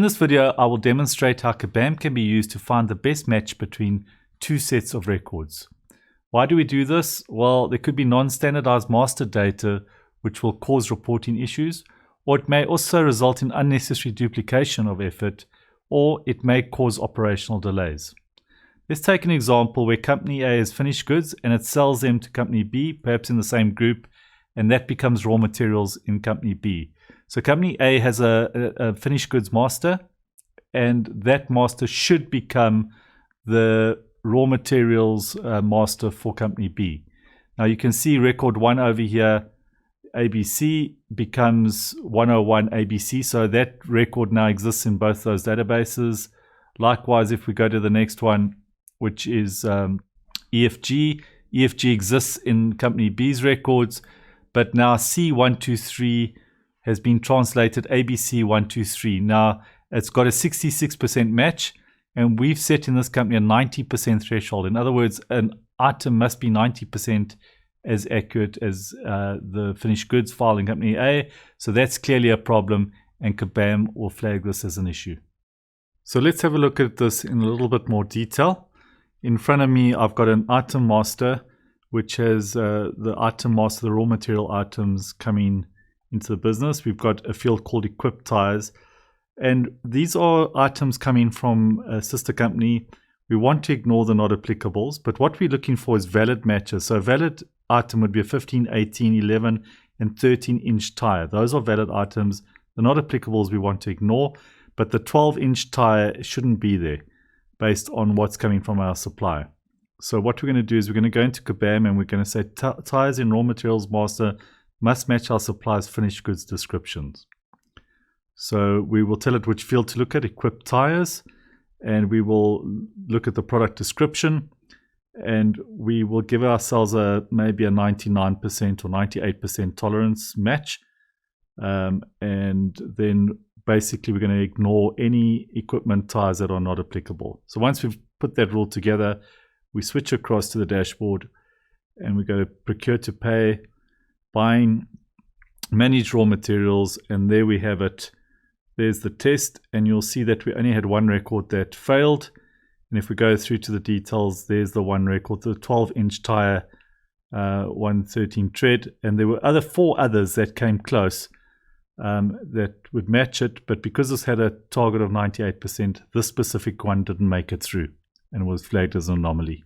this video, I will demonstrate how CABAM can be used to find the best match between two sets of records. Why do we do this? Well, there could be non-standardized master data which will cause reporting issues, or it may also result in unnecessary duplication of effort, or it may cause operational delays. Let's take an example where company A has finished goods and it sells them to company B, perhaps in the same group, and that becomes raw materials in company B. So company A has a finished goods master, and that master should become the raw materials master for company B. Now you can see record 1 over here, ABC becomes 101 ABC, so that record now exists in both those databases. Likewise, if we go to the next one, which is EFG exists in company B's records, but now C123 has been translated ABC123. Now it's got a 66% match, and we've set in this company a 90% threshold. In other words, an item must be 90% as accurate as the finished goods file in company A. So that's clearly a problem, and CABAM will flag this as an issue. So let's have a look at this in a little bit more detail. In front of me, I've got an item master, which has the item master, the raw material items coming into the business. We've got a field called equip tires, and these are items coming from a sister company. We want to ignore the not applicables, but what we're looking for is valid matches. So a valid item would be a 15, 18, 11, and 13-inch tire. Those are valid items. The not applicables we want to ignore, but the 12-inch tire shouldn't be there based on what's coming from our supplier. So what we're going to do is we're going to go into CABAM and we're going to say tires in raw materials master must match our supplier's finished goods descriptions. So we will tell it which field to look at, equip tires, and we will look at the product description, and we will give ourselves maybe a 99% or 98% tolerance match, and then basically we're going to ignore any equipment tires that are not applicable. So once we've put that rule together, we switch across to the dashboard and we go to procure to pay, buying, manage raw materials, and there we have it. There's the test, and you'll see that we only had one record that failed. And if we go through to the details, there's the one record, the 12-inch tire, 113 tread, and there were 4 others that came close that would match it, but because this had a target of 98%, this specific one didn't make it through and was flagged as an anomaly.